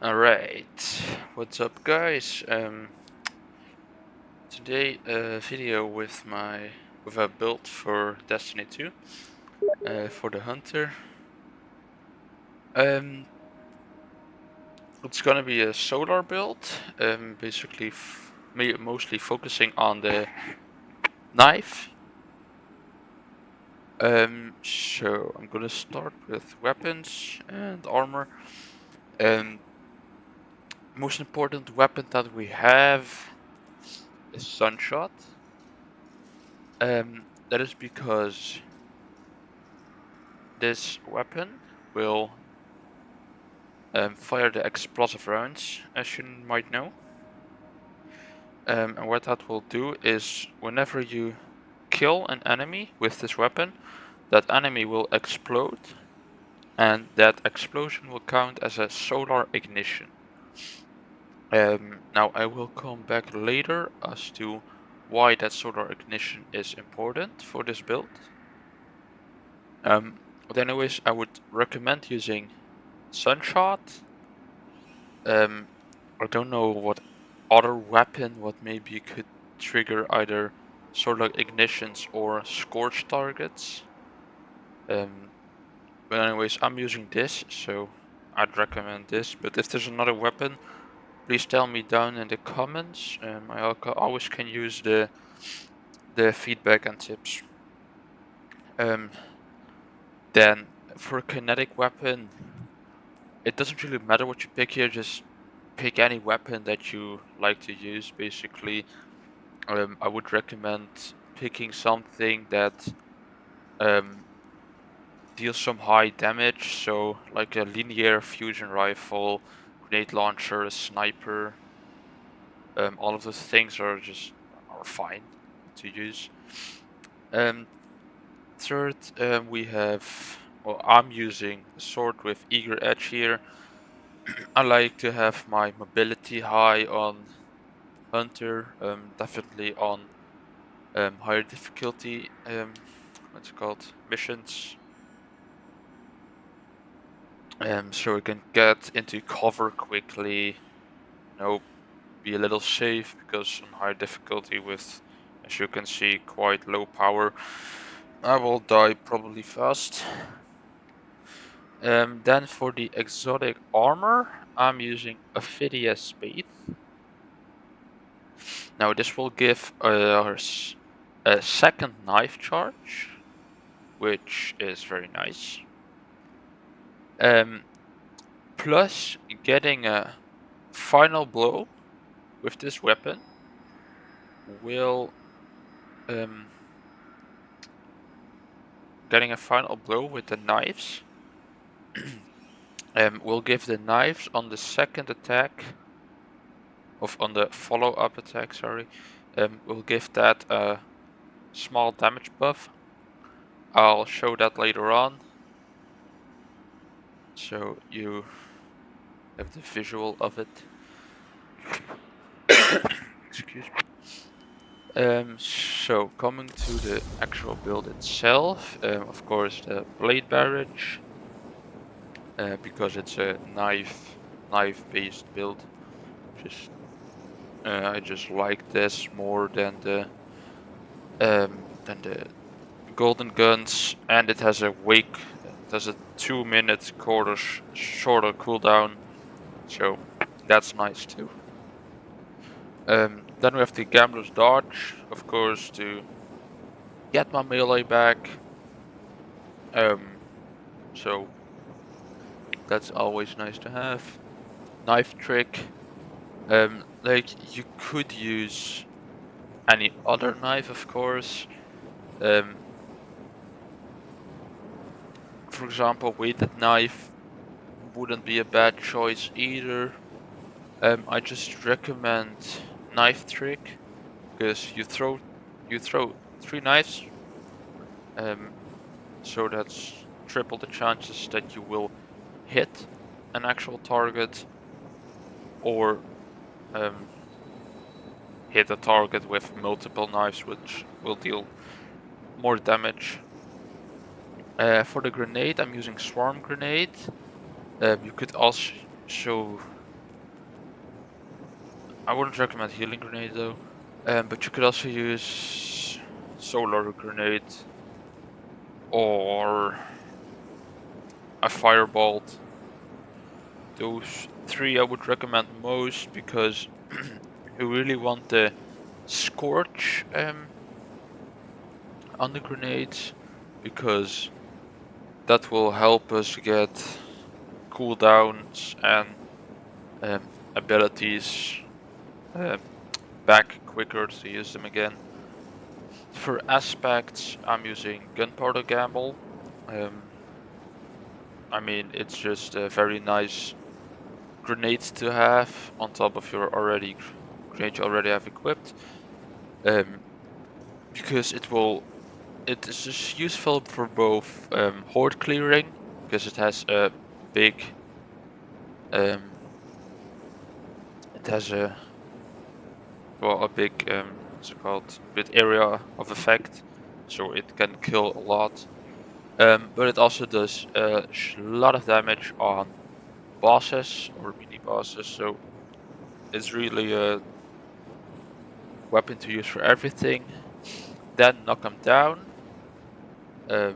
Alright, what's up guys? Today a video with a build for Destiny 2 for the Hunter. Um, it's gonna be a solar build, basically mostly focusing on the knife. So I'm gonna start with weapons and armor. Most important weapon that we have is Sunshot. That is because this weapon will fire the explosive rounds, as you might know. And what that will do is whenever you kill an enemy with this weapon, that enemy will explode, and that explosion will count as a solar ignition. Now I will come back later as to why that solar ignition is important for this build. But anyways, I would recommend using Sunshot. I don't know what other weapon what maybe could trigger either solar ignitions or scorch targets. But anyways, I'm using this, so I'd recommend this. But if there's another weapon, please tell me down in the comments. I always can use the feedback and tips. Then for a kinetic weapon, it doesn't really matter what you pick here. Just pick any weapon that you like to use. Basically, I would recommend picking something that deals some high damage. So like a linear fusion rifle, grenade launcher, a sniper. All of those things are fine to use. Third, we have. Well, I'm using a sword with eager edge here. I like to have my mobility high on Hunter, definitely on higher difficulty what's it called, missions, so we can get into cover quickly, be a little safe, because on higher difficulty with, as you can see, quite low power, I will die probably fast. Then for the exotic armor, I'm using Ophidia Spade. Now this will give us a second knife charge, which is very nice. Plus getting a final blow with this weapon will getting a final blow with the knives will give the knives on the second attack on the follow-up attack, sorry, will give that a small damage buff. I'll show that later on, so you have the visual of it. Excuse me. So coming to the actual build itself, of course the blade barrage, because it's a knife-based build. I just like this more than the golden guns, and it has a 2-minute quarter shorter cooldown, so that's nice too. Then we have the Gambler's Dodge, of course, to get my melee back. So that's always nice to have. Knife trick. Like you could use any other knife, of course. For example, weighted knife wouldn't be a bad choice either. I just recommend knife trick, because you throw 3 knives, so that's triple the chances that you will hit an actual target, or hit a target with multiple knives, which will deal more damage. For the grenade, I'm using Swarm Grenade. You could also I wouldn't recommend healing grenade though. But you could also use solar grenade or a firebolt. Those three I would recommend most because you really want the scorch on the grenades, because that will help us get cooldowns and um, abilities um, back quicker to use them again. For aspects, I'm using Gunpowder Gamble. Um, I mean, it's just a very nice grenade to have on top of your grenade you already have equipped. Um, because it is just useful for both horde clearing, because it has a big um, it has a well a big what's it called, big area of effect, so it can kill a lot. But it also does a lot of damage on bosses or mini bosses, so it's really a weapon to use for everything. Then knock them down. Um,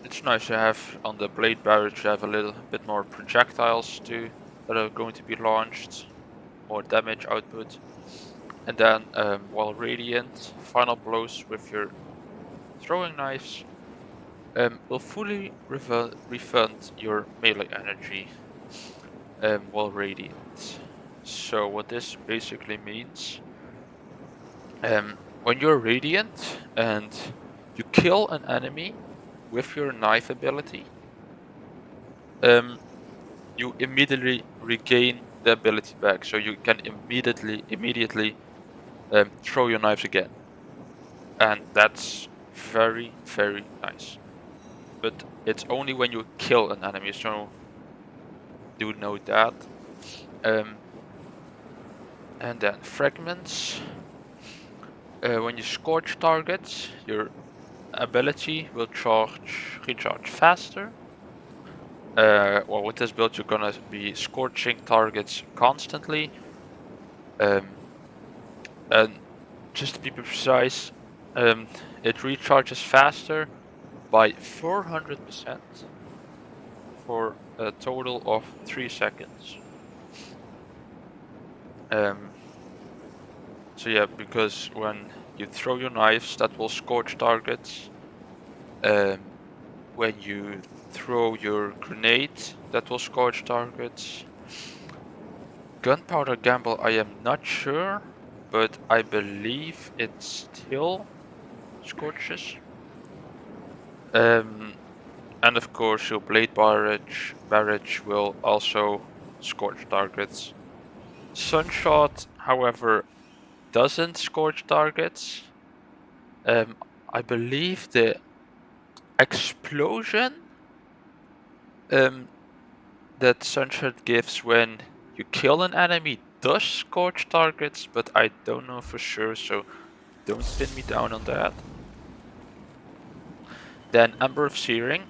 it's nice to have on the blade barrage. You have a little bit more projectiles too that are going to be launched, more damage output. And then while radiant, final blows with your throwing knives will fully refund your melee energy while radiant. So what this basically means, when you're radiant and you kill an enemy with your knife ability, um, you immediately regain the ability back, so you can immediately throw your knives again, and that's very nice. But it's only when you kill an enemy, so do note that. Um, and then fragments. When you scorch targets, your ability will recharge faster. Well, with this build, you're gonna be scorching targets constantly. And just to be precise, it recharges faster by 400% for a total of 3 seconds. Um, so yeah, because when you throw your knives, that will scorch targets. When you throw your grenade, that will scorch targets. Gunpowder Gamble, I am not sure, but I believe it still scorches. And of course, your blade barrage will also scorch targets. Sunshot, however, doesn't scorch targets. I believe the explosion that Sunshot gives when you kill an enemy does scorch targets, but I don't know for sure, so don't pin me down on that. Then Ember of Searing.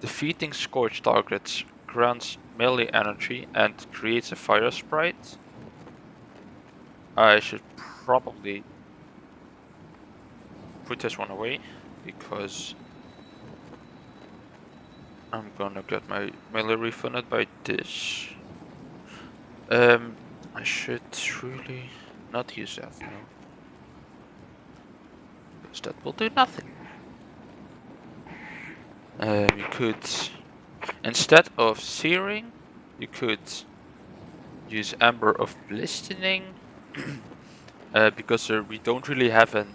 Defeating scorched targets grants melee energy and creates a fire sprite. I should probably put this one away because I'm gonna get my melee refunded by this. I should really not use that now, because that will do nothing. You could, instead of searing, you could use Ember of Blistening, because we don't really have an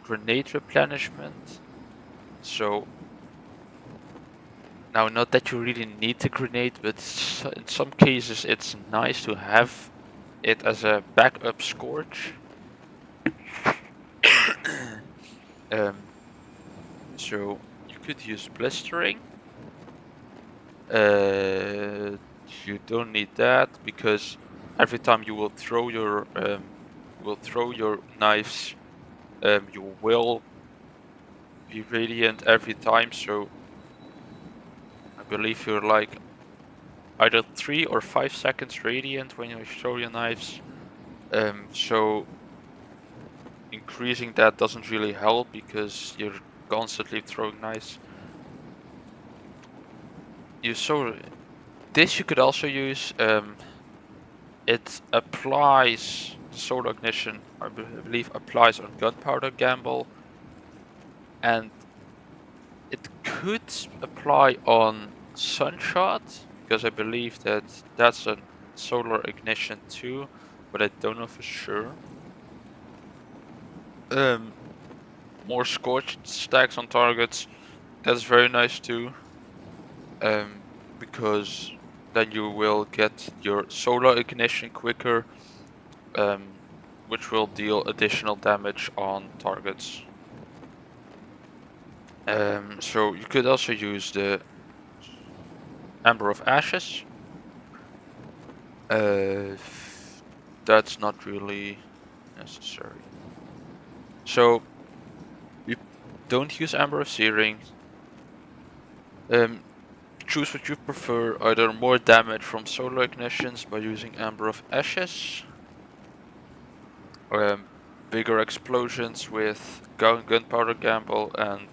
grenade replenishment. So now, not that you really need the grenade, but in some cases it's nice to have it as a backup scorch. So you could use blistering. You don't need that because every time you will throw your knives, you will be radiant every time. So I believe you're like either 3 or 5 seconds radiant when you show your knives. So increasing that doesn't really help because you're constantly throwing knives. This you could also use. It applies solar ignition. I believe applies on gunpowder gamble, and it could apply on Sunshot because I believe that that's a solar ignition too, but I don't know for sure. More scorched stacks on targets. That's very nice too. Because then you will get your solar ignition quicker, which will deal additional damage on targets. So you could also use the Ember of Ashes. That's not really necessary. So you don't use Ember of Searing. Choose what you prefer, either more damage from solar ignitions by using Ember of Ashes, bigger explosions with gunpowder gamble, and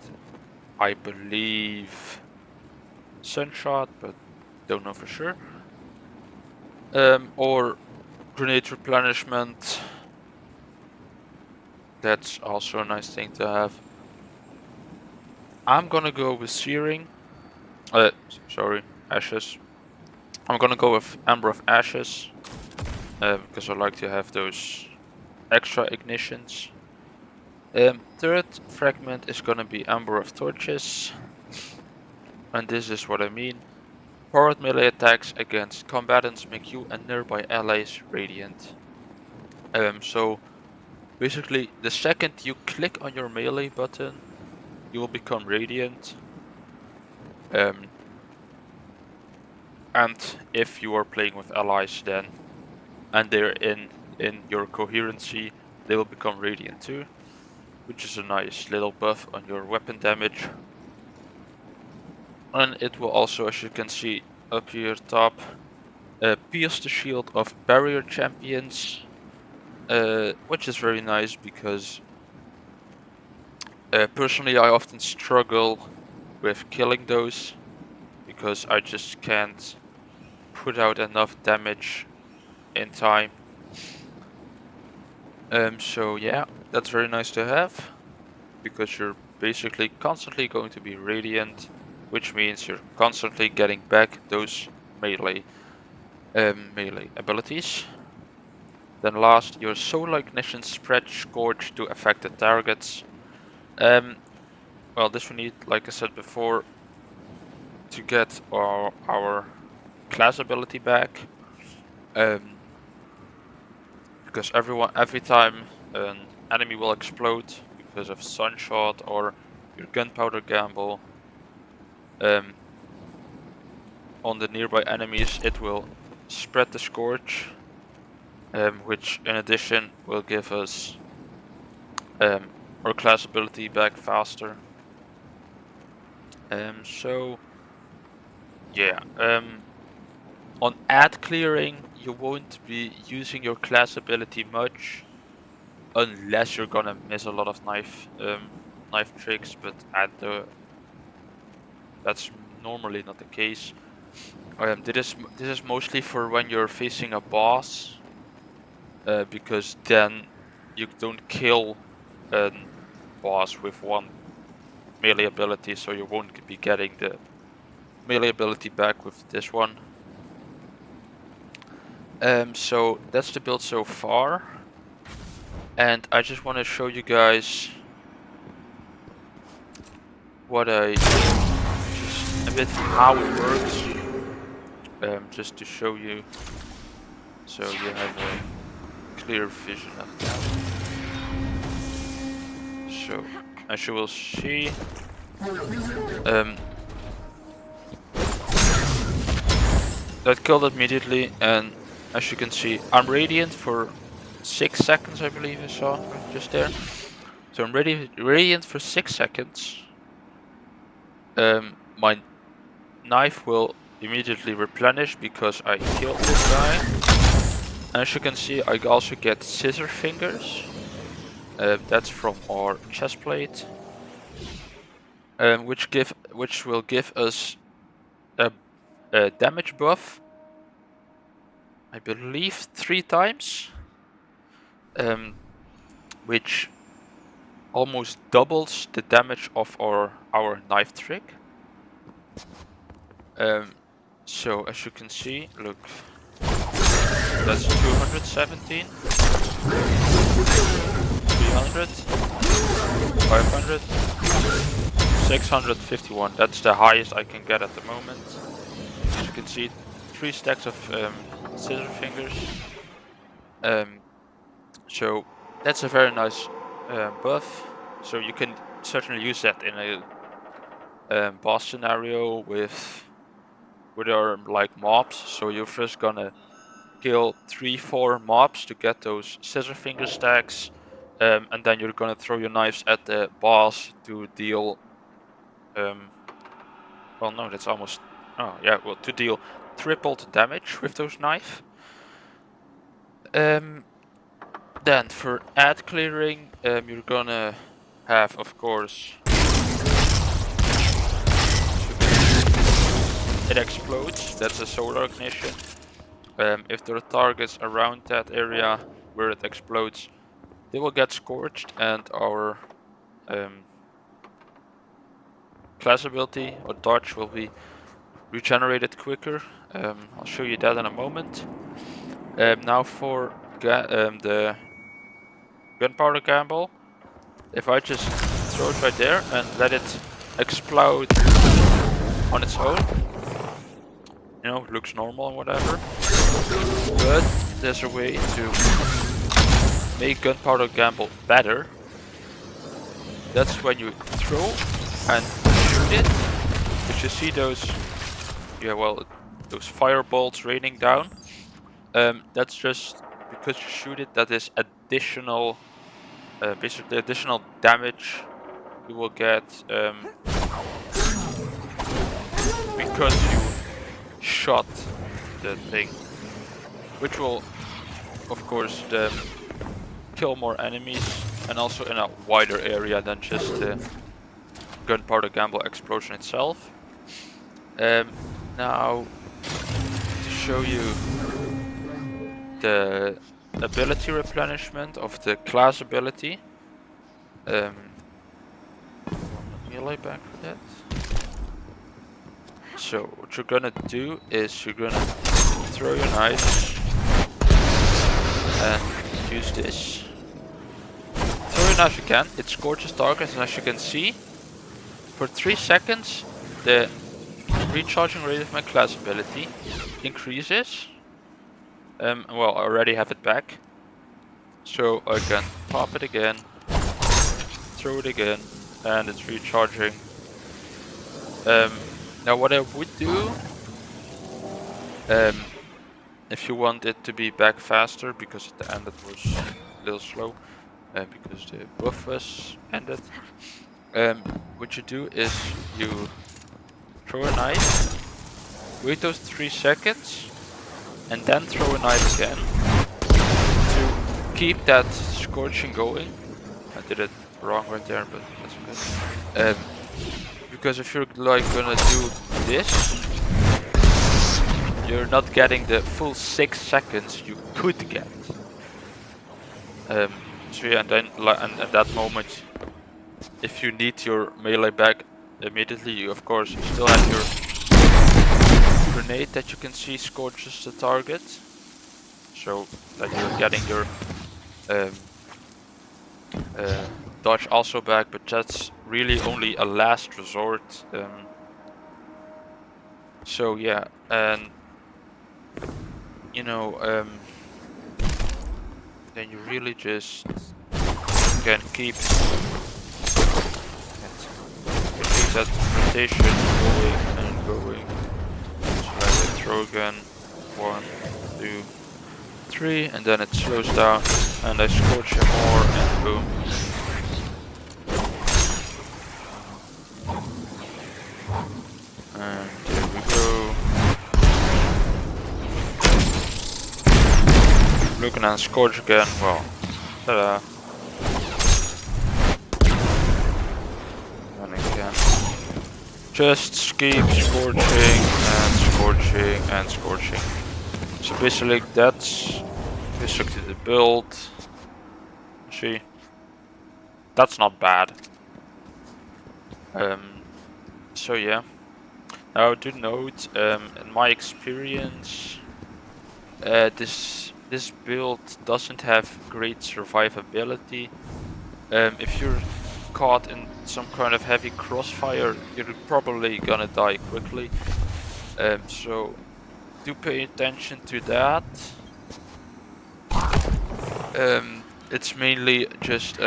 I believe Sunshot, but don't know for sure. Or grenade replenishment. That's also a nice thing to have. I'm gonna go with Searing. Sorry, Ashes. I'm gonna go with Ember of Ashes because I like to have those extra ignitions. Third fragment is gonna be Ember of Torches, and this is what I mean. Powered melee attacks against combatants make you and nearby allies radiant. So basically, the second you click on your melee button, you will become radiant. And if you are playing with allies, then and they're in your coherency, they will become radiant too, which is a nice little buff on your weapon damage. And it will also, as you can see up here top, pierce the shield of barrier champions, which is very nice because personally I often struggle with killing those because I just can't put out enough damage in time. So yeah, that's very nice to have because you're basically constantly going to be radiant, which means you're constantly getting back those melee abilities. Then last, your solar ignition spread scorch to affected targets. Well, this we need, like I said before, to get our class ability back. Because every time an enemy will explode because of Sunshot or your gunpowder gamble, on the nearby enemies, it will spread the scorch, which in addition will give us our class ability back faster. So yeah, on ad clearing, you won't be using your class ability much, unless you're gonna miss a lot of knife tricks. But that's normally not the case. This is mostly for when you're facing a boss, because then you don't kill a boss with one melee ability, so you won't be getting the melee ability back with this one. So that's the build so far, and I just want to show you guys just a bit how it works, just to show you, so you have a clear vision of that. So as you will see, that killed immediately, and as you can see, I'm radiant for 6 seconds, I believe I saw just there. So I'm radiant for 6 seconds. My knife will immediately replenish because I killed this guy. As you can see, I also get scissor fingers. That's from our chest plate, which will give us a damage buff. I believe 3 times, which almost doubles the damage of our knife trick. So as you can see, look, that's 217, 300, 500, 651. That's the highest I can get at the moment. As you can see, 3 stacks of scissor fingers. So that's a very nice buff. So you can certainly use that in a boss scenario with our like mobs. So you're first gonna kill 3-4 mobs to get those scissor finger stacks, and then you're gonna throw your knives at the boss to deal. Well, no, that's almost. Oh yeah, well, to deal tripled damage with those knives. Then for ad clearing, you're gonna have, of course, it explodes. That's a solar ignition. If there are targets around that area where it explodes, they will get scorched, and our class ability or dodge will be regenerated quicker. I'll show you that in a moment. Now for the gunpowder gamble, if I just throw it right there and let it explode on its own, you know, looks normal and whatever. But there's a way to make gunpowder gamble better. That's when you throw and shoot it. But you see those, yeah, well, those firebolts raining down. That's just because you shoot it. That is additional, basically additional damage you will get because you shot the thing, which will, of course, kill more enemies and also in a wider area than just the gunpowder gamble explosion itself. Now, to show you the ability replenishment of the class ability. Melee back for that. So what you're gonna do is you're gonna throw your knife and use this. Throw your knife again, it scorches targets, and as you can see, for 3 seconds the recharging rate of my class ability increases. Well, I already have it back, so I can pop it again, throw it again, and it's recharging. Now what I would do, if you want it to be back faster, because at the end it was a little slow, because the buff was ended, what you do is you throw a knife, wait those 3 seconds, and then throw a knife again to keep that scorching going. I did it wrong right there, but that's okay. Because if you're like gonna do this, you're not getting the full 6 seconds you could get. So yeah, and then and at that moment, if you need your melee back immediately, you of course still have your grenade that you can see scorches the target, so that you're getting your dodge also back, but that's really only a last resort. So yeah, and you know, then you really just can keep that rotation going and going. So I will throw again, 1, 2, 3, and then it slows down, and I scorch him more, and boom. And there we go. Looking at Scourge again, well, ta-da. And again. Just keep scorching and scorching and scorching. So basically that's basically the build. See? That's not bad. So yeah. Now do note, in my experience, this build doesn't have great survivability. If you're caught in some kind of heavy crossfire, you're probably gonna die quickly. So do pay attention to that. It's mainly just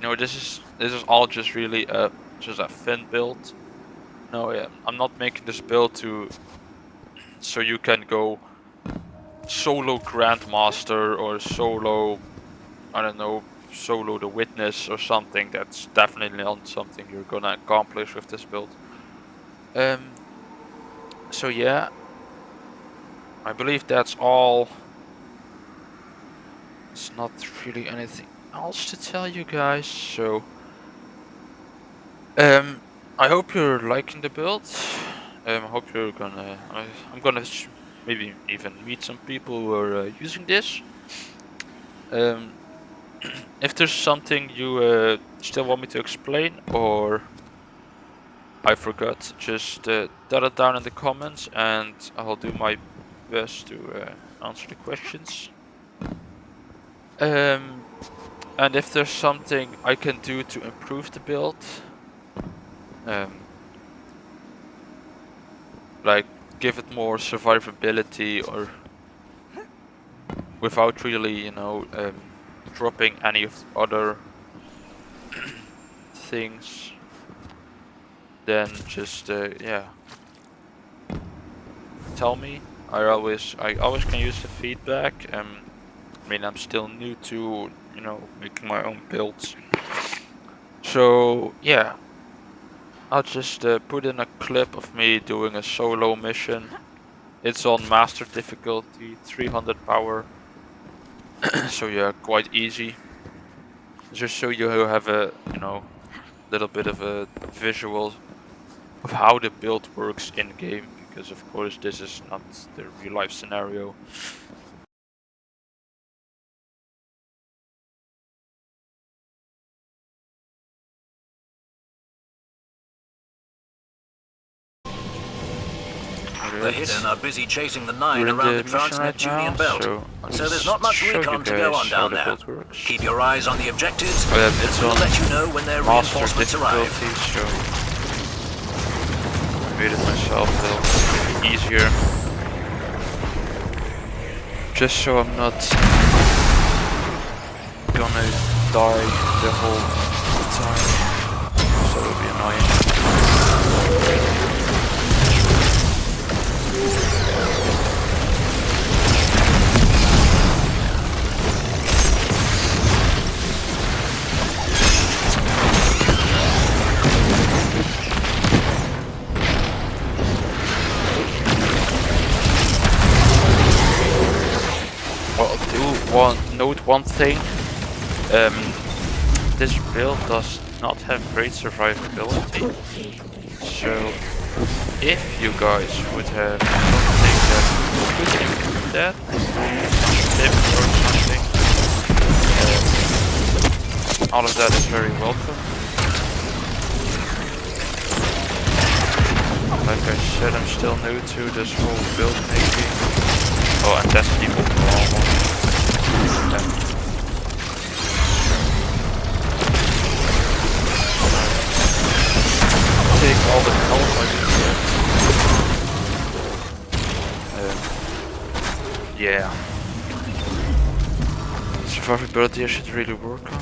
this is all just really just a thin build. No, yeah, I'm not making this build so you can go solo Grandmaster or solo, I don't know, solo the Witness or something. That's definitely not something you're gonna accomplish with this build. So yeah, I believe that's all. It's not really anything else to tell you guys, so I hope you're liking the build. I hope you're gonna I'm gonna maybe even meet some people who are using this. If there's something you still want me to explain or I forgot, just jot it down in the comments and I'll do my best to answer the questions. And if there's something I can do to improve the build, like give it more survivability or without really, dropping any of the other things, then just yeah, tell me. I always can use the feedback. I mean, I'm still new to making my own builds, so yeah, I'll just put in a clip of me doing a solo mission. It's on master difficulty, 300 power. So yeah, quite easy. Just so you have a little bit of a visual of how the build works in game, because of course this is not the real life scenario. The Hidden are busy chasing the 9 around the Trans-Neptunian belt, so there's not much recon to go on down there. Keep your eyes on the objectives, it's we'll on let you know when their reinforcements arrive. So I made it myself a little easier, just so I'm not gonna die the whole time, so it would be annoying. Note one thing, this build does not have great survivability, so if you guys would have something that could improve that, tip or something, all of that is very welcome. Like I said, I'm still new to this whole build making. Oh, and that's the overall one. Take all the health I can get. Yeah. Survivability I should really work on.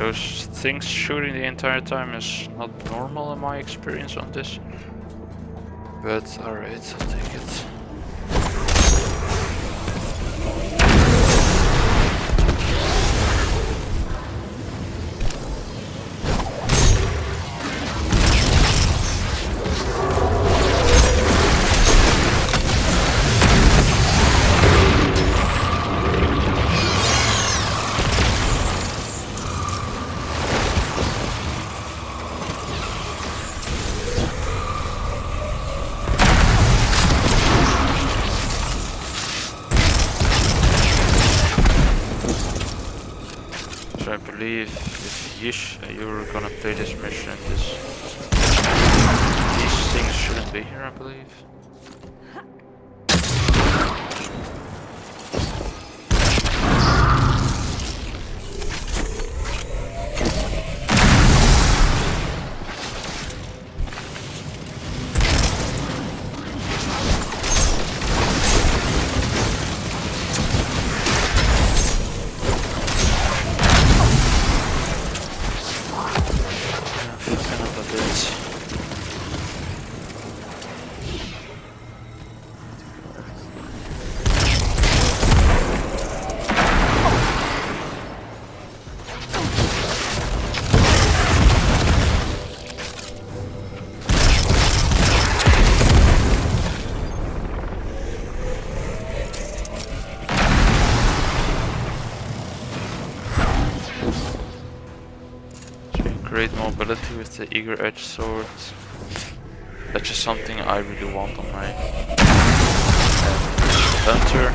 those things shooting the entire time is not normal in my experience on this. But alright, I'll take it. So I believe if Yish, you're gonna play this mission, these things shouldn't be here, I believe. Great mobility with the Eager Edge sword. That's just something I really want on my Hunter.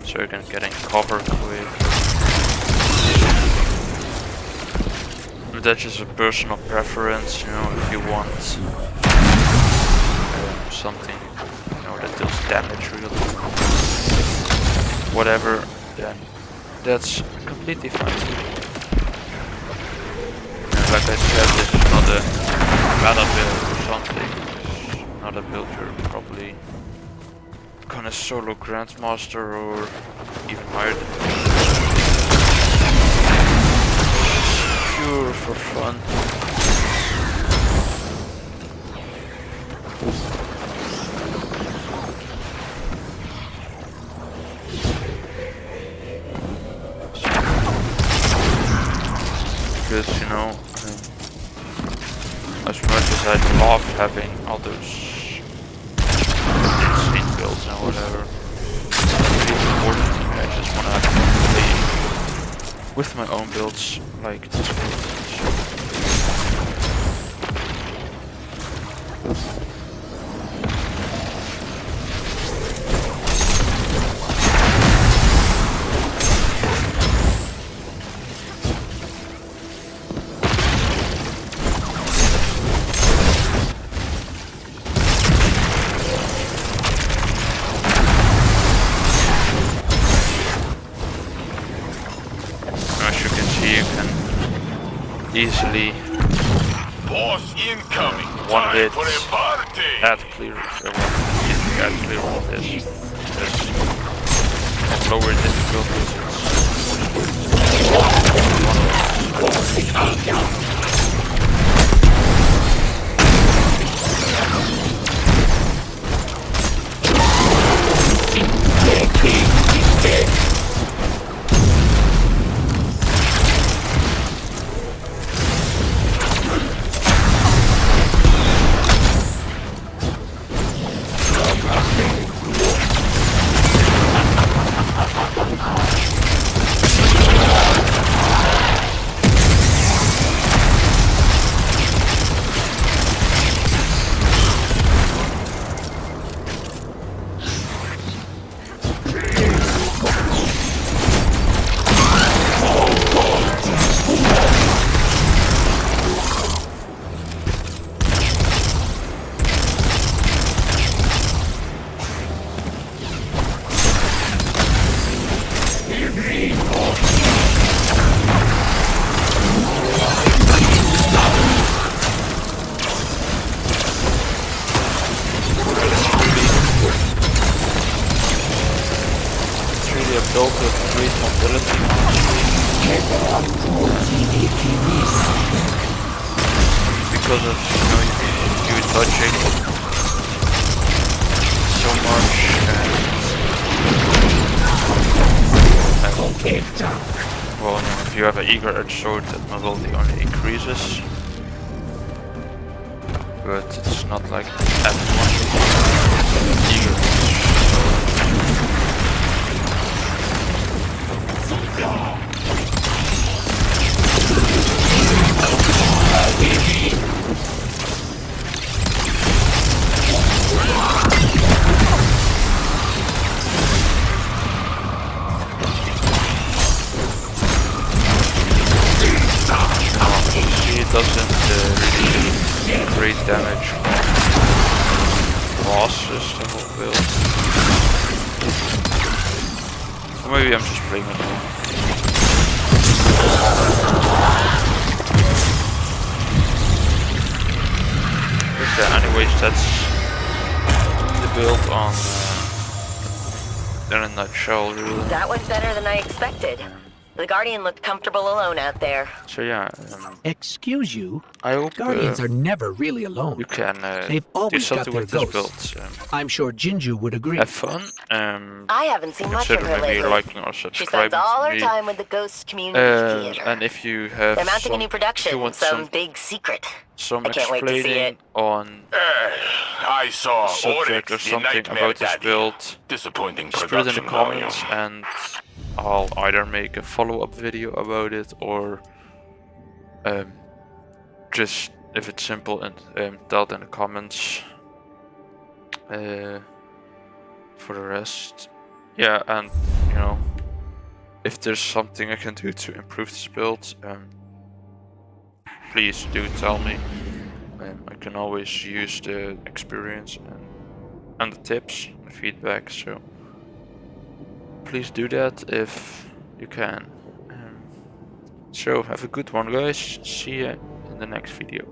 So you can get in cover quick. But that's just a personal preference, you know, if you want something, you know, that deals damage really. Whatever, then that's completely fine. Like I said, this is not a meta build or something. It's not a build you're probably gonna solo Grandmaster or even higher than pure for fun. Because, you know, as much as I love having all those insane builds and whatever, it's really important to me. I just want to play with my own builds, like this build. Easily one hit add clear if you want to add clear with this. And lower difficulties built with great mobility. Because of, you dodging so much and well, if you have an eager edge sword, that mobility only increases. But it's not like everyone eager doesn't really do great damage bosses, the whole build. Or maybe I'm just playing it wrong. But anyways, that's the build on in a nutshell, really. That went better than I expected. The Guardian looked comfortable alone out there. So yeah. Excuse you? I hope Guardians are never really alone. you can They've do always something got with their this ghosts. build. I'm sure Jinju would agree. Have fun. I haven't seen much of Consider her maybe lately. liking or She spends subscribing all to her me. time with the Ghost Community Theater. And if you have They're mounting a new if production, you want some big secret. some I can't wait to see explaining it. on I saw subject or Oryx, the something Nightmare about this Daddy. build, Disappointing just put it in the production value. comments and I'll either make a follow-up video about it or just if it's simple and tell it in the comments. For the rest, yeah, and if there's something I can do to improve this build, please do tell me. I can always use the experience and the tips and feedback, so please do that if you can. So have a good one, guys. See ya in the next video.